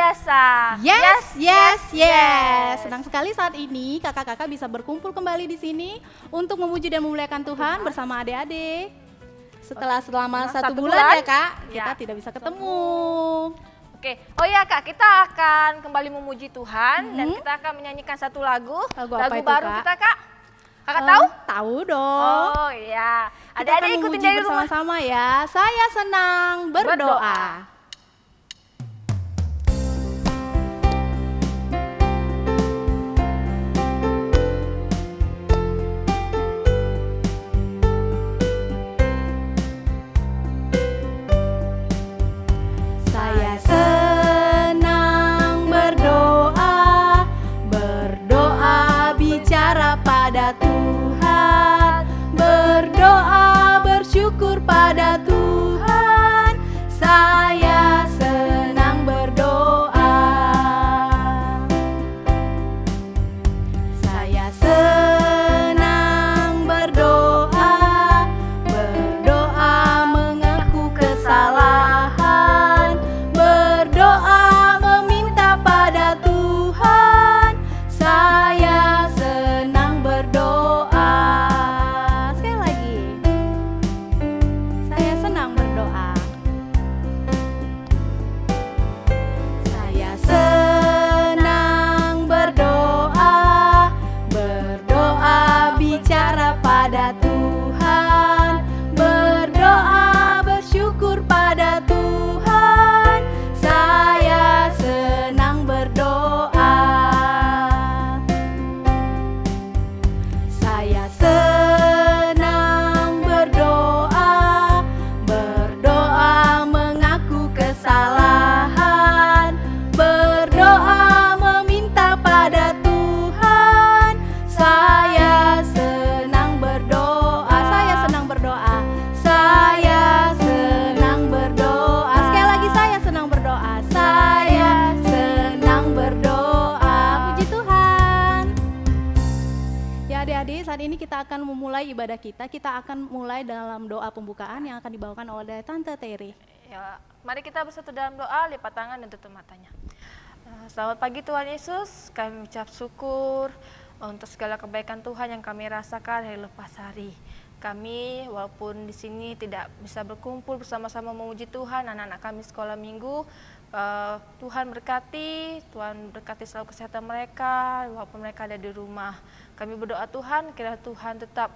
biasa. Yes. Senang sekali saat ini kakak-kakak bisa berkumpul kembali di sini untuk memuji dan memuliakan Tuhan bersama adik-adik. Selama satu bulan ya kak, kita tidak bisa ketemu. Oke, oh ya kak, kita akan kembali memuji Tuhan dan kita akan menyanyikan satu lagu baru kita kak. Kakak tahu? Tahu dong. Oh iya. Kita akan ikutin memuji dari rumah bersama-sama ya. Saya senang berdoa. Saya senang berdoa, berdoa bicara pada Tuhan, berdoa bersyukur pada Tuhan. Saya senang berdoa. Saya senang berdoa, berdoa mengaku kesalahan, berdoa meminta pada Tuhan. Saya senang berdoa. Sekali lagi. Saya senang berdoa. Saya senang berdoa, berdoa bicara pada Tuhan, berdoa bersyukur pada Tuhan. Saya senang berdoa. Saya senang berdoa, berdoa mengaku kesalahan, berdoa meminta pada Tuhan. Saya senang berdoa. Saya senang berdoa. Saya senang berdoa. Sekali lagi saya senang berdoa. Saya senang berdoa. Puji Tuhan. Ya adik-adik, saat ini kita akan memulai ibadah kita. Kita akan mulai dalam doa pembukaan yang akan dibawakan oleh Tante Terry. Ya, mari kita bersatu dalam doa, lipat tangan dan tutup matanya. Selamat pagi Tuhan Yesus, kami ucap syukur untuk segala kebaikan Tuhan yang kami rasakan hari lepas hari. Kami walaupun di sini tidak bisa berkumpul bersama-sama memuji Tuhan, anak-anak kami sekolah minggu, Tuhan berkati selalu kesehatan mereka walaupun mereka ada di rumah. Kami berdoa Tuhan, kiranya Tuhan tetap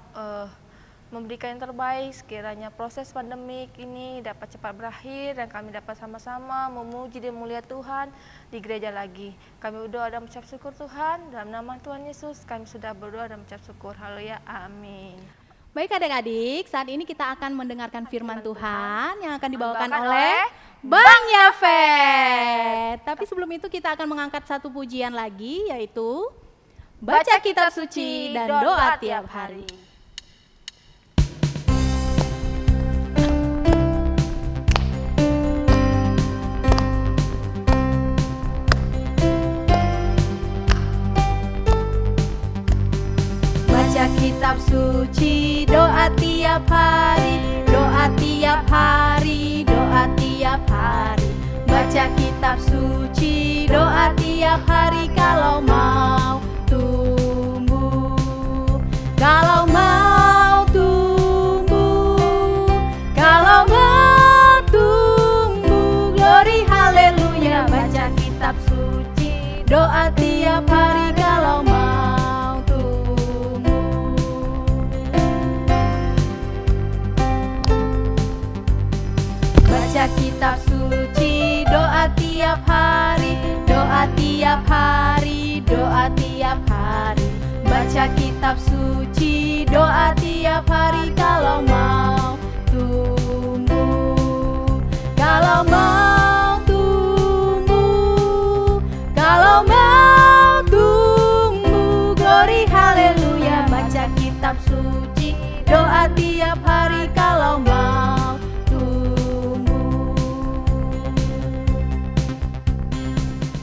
memberikan yang terbaik, sekiranya proses pandemik ini dapat cepat berakhir dan kami dapat sama-sama memuji dan mulia Tuhan di gereja lagi. Kami berdoa dan mengucap syukur Tuhan, dalam nama Tuhan Yesus kami sudah berdoa dan mengucap syukur. Haleluya, amin. Baik adik-adik, saat ini kita akan mendengarkan firman Tuhan yang akan dibawakan oleh Bang Yafet. Tapi sebelum itu kita akan mengangkat satu pujian lagi, yaitu baca kitab suci dan doa tiap hari. Baca kitab suci, doa tiap hari, doa tiap hari, doa tiap hari. Baca kitab suci, doa tiap hari kalau mau tumbuh, kalau mau tumbuh, kalau mau tumbuh. Glory haleluya. Baca kitab suci, doa tiap hari kalau mau. Baca kitab suci, doa tiap hari, doa tiap hari, doa tiap hari. Baca kitab suci, doa tiap hari kalau mau tumbuh, kalau mau tumbuh, kalau mau tumbuh. Glory haleluya. Baca kitab suci, doa tiap hari kalau mau.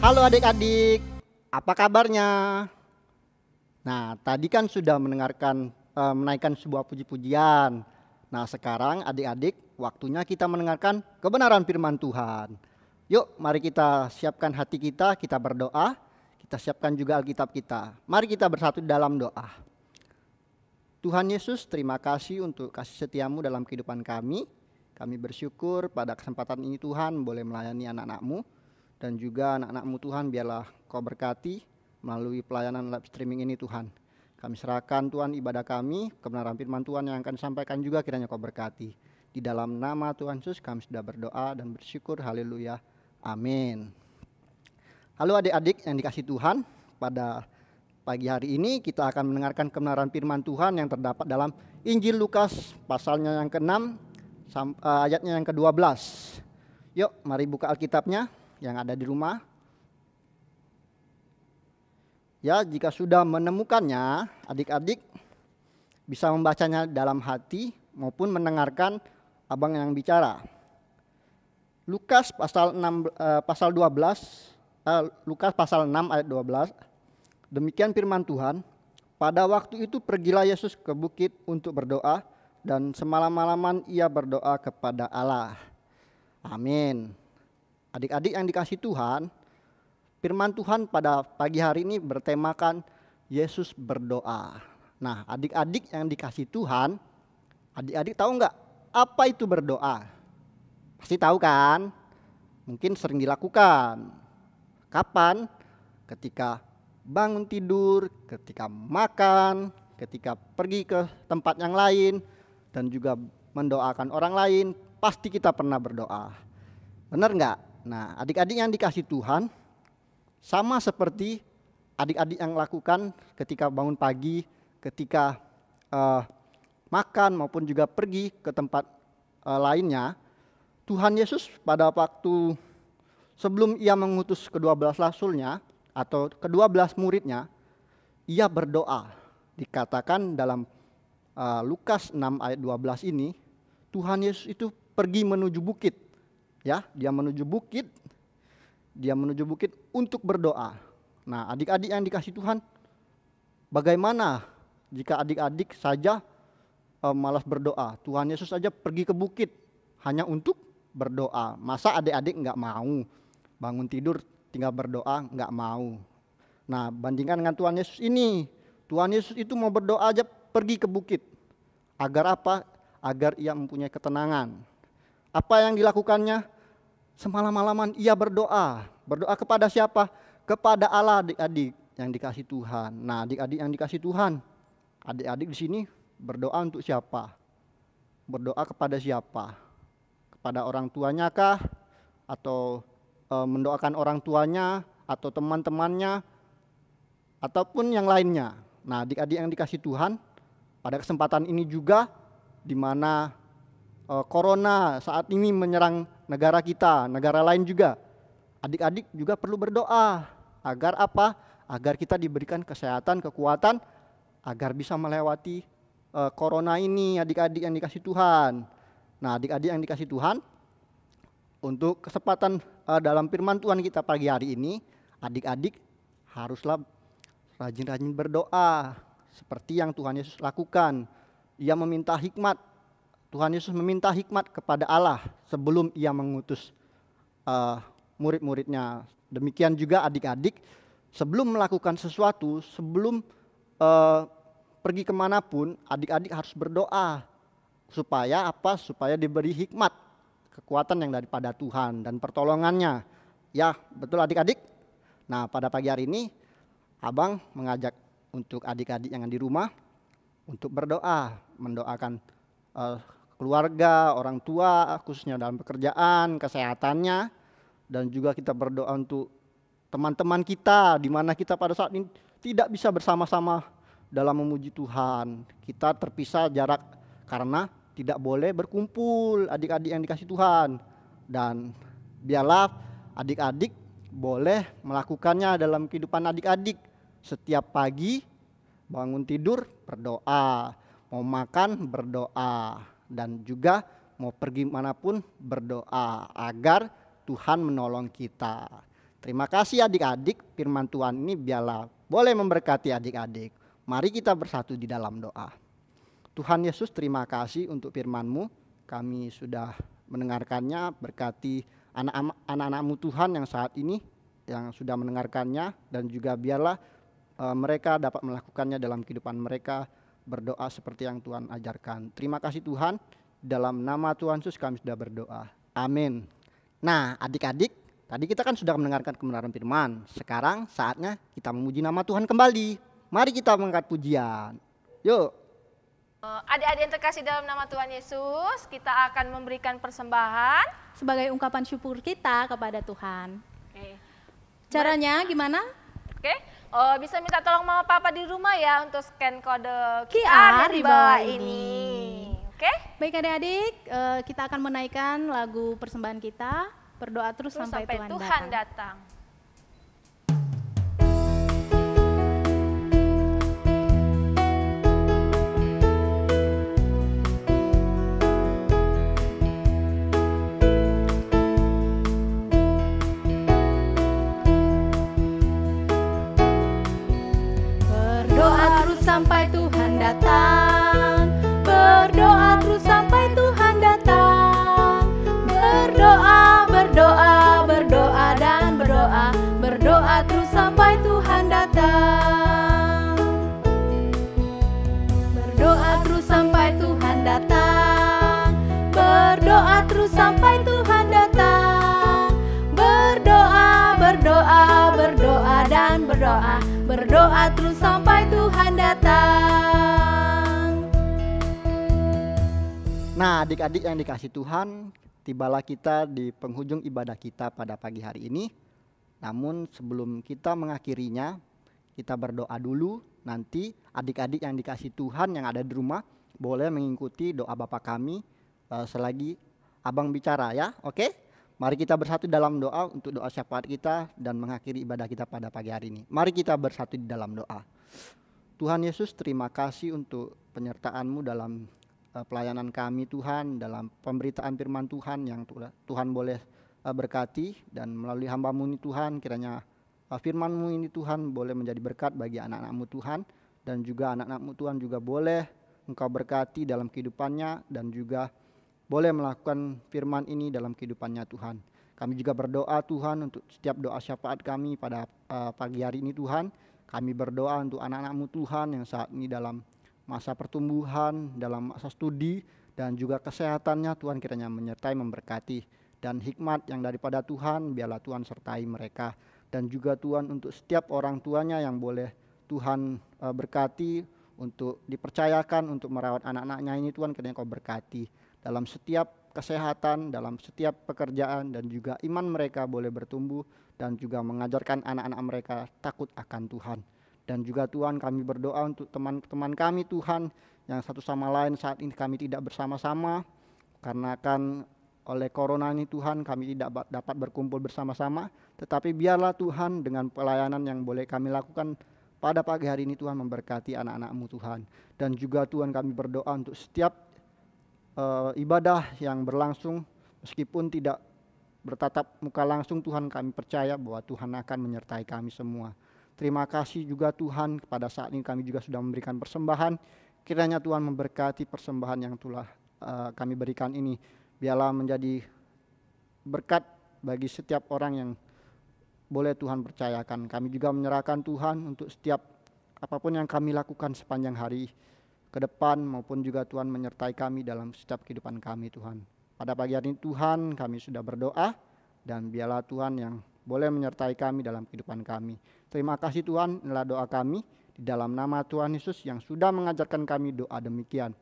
Halo adik-adik, apa kabarnya? Nah, tadi kan sudah menaikkan sebuah puji-pujian. Nah, sekarang adik-adik waktunya kita mendengarkan kebenaran firman Tuhan. Yuk mari kita siapkan hati kita berdoa, kita siapkan juga Alkitab kita. Mari kita bersatu dalam doa. Tuhan Yesus, terima kasih untuk kasih setiamu dalam kehidupan kami. Kami bersyukur pada kesempatan ini Tuhan boleh melayani anak-anak-Mu. Dan juga anak-anak-Mu Tuhan biarlah Kau berkati melalui pelayanan live streaming ini Tuhan. Kami serahkan Tuhan ibadah kami, kebenaran firman Tuhan yang akan disampaikan juga kiranya Kau berkati. Di dalam nama Tuhan Yesus kami sudah berdoa dan bersyukur, haleluya, amin. Halo adik-adik yang dikasihi Tuhan, pada pagi hari ini kita akan mendengarkan kebenaran firman Tuhan yang terdapat dalam Injil Lukas pasalnya yang ke-6 ayatnya yang ke-12. Yuk mari buka Alkitabnya yang ada di rumah. Ya, jika sudah menemukannya, adik-adik bisa membacanya dalam hati maupun mendengarkan abang yang bicara. Lukas pasal 6 ayat 12. Demikian firman Tuhan, pada waktu itu pergilah Yesus ke bukit untuk berdoa dan semalam-malaman ia berdoa kepada Allah. Amin. Adik-adik yang dikasihi Tuhan, firman Tuhan pada pagi hari ini bertemakan Yesus berdoa. Nah, adik-adik yang dikasihi Tuhan, adik-adik tahu nggak apa itu berdoa? Pasti tahu kan? Mungkin sering dilakukan. Kapan? Ketika bangun tidur, ketika makan, ketika pergi ke tempat yang lain, dan juga mendoakan orang lain, pasti kita pernah berdoa. Benar nggak? Nah, adik-adik yang dikasihi Tuhan, sama seperti adik-adik yang lakukan ketika bangun pagi, ketika makan maupun juga pergi ke tempat lainnya. Tuhan Yesus pada waktu sebelum ia mengutus ke-12 rasulnya atau ke-12 muridnya, ia berdoa. Dikatakan dalam Lukas 6 ayat 12 ini, Tuhan Yesus itu pergi menuju bukit. Ya, dia menuju bukit untuk berdoa. Nah, adik-adik yang dikasihi Tuhan, bagaimana jika adik-adik saja malas berdoa? Tuhan Yesus saja pergi ke bukit hanya untuk berdoa. Masa adik-adik nggak mau bangun tidur tinggal berdoa? Nggak mau. Nah, bandingkan dengan Tuhan Yesus ini. Tuhan Yesus itu mau berdoa aja pergi ke bukit. Agar apa? Agar ia mempunyai ketenangan. Apa yang dilakukannya? Semalam-malaman ia berdoa. Berdoa kepada siapa? Kepada Allah, adik-adik yang dikasihi Tuhan. Nah, adik-adik yang dikasihi Tuhan, adik-adik di sini berdoa untuk siapa? Berdoa kepada siapa? Kepada orang tuanya kah? Atau mendoakan orang tuanya atau teman-temannya ataupun yang lainnya. Nah, adik-adik yang dikasihi Tuhan, pada kesempatan ini juga di mana corona saat ini menyerang negara kita, negara lain juga. Adik-adik juga perlu berdoa agar apa? Agar kita diberikan kesehatan, kekuatan agar bisa melewati corona ini, adik-adik yang dikasihi Tuhan. Nah, adik-adik yang dikasihi Tuhan, untuk kesempatan dalam firman Tuhan kita pagi hari ini, adik-adik haruslah rajin-rajin berdoa seperti yang Tuhan Yesus lakukan. Ia meminta hikmat. Tuhan Yesus meminta hikmat kepada Allah sebelum ia mengutus murid-muridnya. Demikian juga adik-adik sebelum melakukan sesuatu, sebelum pergi kemanapun, adik-adik harus berdoa. Supaya apa? Supaya diberi hikmat, kekuatan yang daripada Tuhan dan pertolongannya. Ya, betul adik-adik? Nah, pada pagi hari ini Abang mengajak untuk adik-adik yang di rumah untuk berdoa, mendoakan keluarga, orang tua, khususnya dalam pekerjaan, kesehatannya, dan juga kita berdoa untuk teman-teman kita, di mana kita pada saat ini tidak bisa bersama-sama dalam memuji Tuhan. Kita terpisah jarak karena tidak boleh berkumpul, adik-adik yang dikasihi Tuhan. Dan biarlah adik-adik boleh melakukannya dalam kehidupan adik-adik. Setiap pagi bangun tidur berdoa, mau makan berdoa, dan juga mau pergi manapun berdoa agar Tuhan menolong kita. Terima kasih adik-adik, firman Tuhan ini biarlah boleh memberkati adik-adik. Mari kita bersatu di dalam doa. Tuhan Yesus, terima kasih untuk firman-Mu. Kami sudah mendengarkannya, berkati anak-anak-Mu Tuhan yang saat ini yang sudah mendengarkannya, dan juga biarlah mereka dapat melakukannya dalam kehidupan mereka, berdoa seperti yang Tuhan ajarkan. Terima kasih Tuhan, dalam nama Tuhan Yesus kami sudah berdoa. Amin. Nah adik-adik, tadi kita kan sudah mendengarkan kebenaran firman. Sekarang saatnya kita memuji nama Tuhan kembali. Mari kita mengangkat pujian. Yuk. Adik-adik yang terkasih dalam nama Tuhan Yesus, kita akan memberikan persembahan sebagai ungkapan syukur kita kepada Tuhan. Oke. Caranya gimana? Oke, bisa minta tolong mama papa di rumah ya untuk scan kode QR QR di bawah ini. Oke? Baik adik-adik, kita akan menaikkan lagu persembahan kita, berdoa terus sampai Tuhan datang. Sampai Tuhan datang, berdoa terus sampai Tuhan datang. Berdoa, berdoa, berdoa dan berdoa, berdoa terus sampai Tuhan datang. Berdoa terus sampai Tuhan datang, berdoa terus sampai Tuhan datang. Berdoa, berdoa, berdoa dan berdoa, berdoa terus sampai Tuhan datang. Nah adik-adik yang dikasih Tuhan, tibalah kita di penghujung ibadah kita pada pagi hari ini. Namun sebelum kita mengakhirinya, kita berdoa dulu. Nanti adik-adik yang dikasih Tuhan yang ada di rumah boleh mengikuti doa Bapa kami selagi abang bicara ya, oke? Mari kita bersatu dalam doa untuk doa syafaat kita dan mengakhiri ibadah kita pada pagi hari ini. Mari kita bersatu di dalam doa. Tuhan Yesus, terima kasih untuk penyertaan-Mu dalam pelayanan kami Tuhan, dalam pemberitaan firman Tuhan yang Tuhan boleh berkati, dan melalui hamba-Mu ini Tuhan, kiranya firman-Mu ini Tuhan boleh menjadi berkat bagi anak-anak-Mu Tuhan, dan juga anak-anak-Mu Tuhan juga boleh Engkau berkati dalam kehidupannya, dan juga boleh melakukan firman ini dalam kehidupannya Tuhan. Kami juga berdoa Tuhan untuk setiap doa syafaat kami pada pagi hari ini Tuhan. Kami berdoa untuk anak-anak-Mu Tuhan yang saat ini dalam masa pertumbuhan, dalam masa studi, dan juga kesehatannya Tuhan kiranya menyertai, memberkati. Dan hikmat yang daripada Tuhan biarlah Tuhan sertai mereka. Dan juga Tuhan untuk setiap orang tuanya yang boleh Tuhan berkati untuk dipercayakan untuk merawat anak-anaknya ini Tuhan kiranya Kau berkati. Dalam setiap kesehatan, dalam setiap pekerjaan, dan juga iman mereka boleh bertumbuh, dan juga mengajarkan anak-anak mereka takut akan Tuhan. Dan juga Tuhan kami berdoa untuk teman-teman kami Tuhan yang satu sama lain saat ini kami tidak bersama-sama, karena kan oleh corona ini Tuhan kami tidak dapat berkumpul bersama-sama. Tetapi biarlah Tuhan dengan pelayanan yang boleh kami lakukan pada pagi hari ini Tuhan memberkati anak-anak-Mu Tuhan. Dan juga Tuhan kami berdoa untuk setiap ibadah yang berlangsung, meskipun tidak bertatap muka langsung Tuhan, kami percaya bahwa Tuhan akan menyertai kami semua. Terima kasih juga Tuhan, pada saat ini kami juga sudah memberikan persembahan. Kiranya Tuhan memberkati persembahan yang telah kami berikan ini. Biarlah menjadi berkat bagi setiap orang yang boleh Tuhan percayakan. Kami juga menyerahkan Tuhan untuk setiap apapun yang kami lakukan sepanjang hari ke depan, maupun juga Tuhan menyertai kami dalam setiap kehidupan kami Tuhan. Pada pagi hari ini Tuhan kami sudah berdoa, dan biarlah Tuhan yang boleh menyertai kami dalam kehidupan kami. Terima kasih Tuhan, inilah doa kami di dalam nama Tuhan Yesus yang sudah mengajarkan kami doa demikian.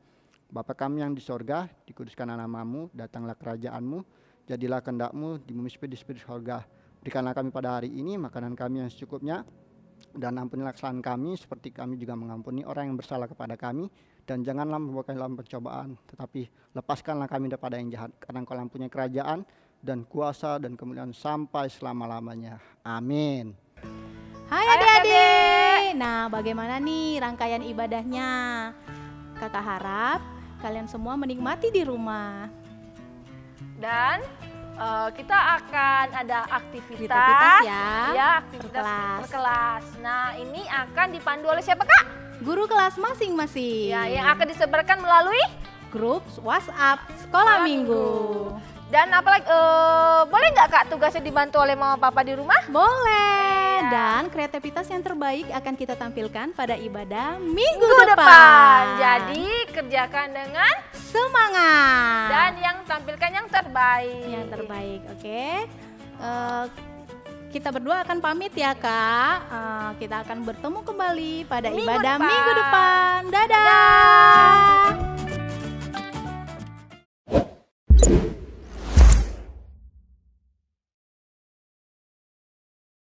Bapa kami yang di sorga, dikuduskan nama-Mu, datanglah kerajaan-Mu, jadilah kehendak-Mu di bumi seperti di sorga. Berikanlah kami pada hari ini makanan kami yang secukupnya, dan ampunilah kesalahan kami seperti kami juga mengampuni orang yang bersalah kepada kami, dan janganlah membawa kami dalam pencobaan, tetapi lepaskanlah kami daripada yang jahat, karena Engkau mempunyai kerajaan dan kuasa dan kemuliaan sampai selama-lamanya. Amin. Hai adik-adik. Nah, bagaimana nih rangkaian ibadahnya? Kakak harap kalian semua menikmati di rumah. Dan kita akan ada Aktivitas ya, aktivitas per kelas. Nah, ini akan dipandu oleh siapa, Kak? Guru kelas masing-masing. Ya, yang akan disebarkan melalui grup WhatsApp Sekolah Minggu. Dan apalagi boleh nggak Kak tugasnya dibantu oleh mama papa di rumah? Boleh. Iya. Dan kreativitas yang terbaik akan kita tampilkan pada ibadah minggu Minggu depan. depan. Jadi kerjakan dengan Semangat. dan yang tampilkan yang terbaik. Yang terbaik, oke. Kita berdua akan pamit ya Kak. Kita akan bertemu kembali pada Minggu ibadah depan. minggu depan. Dadah.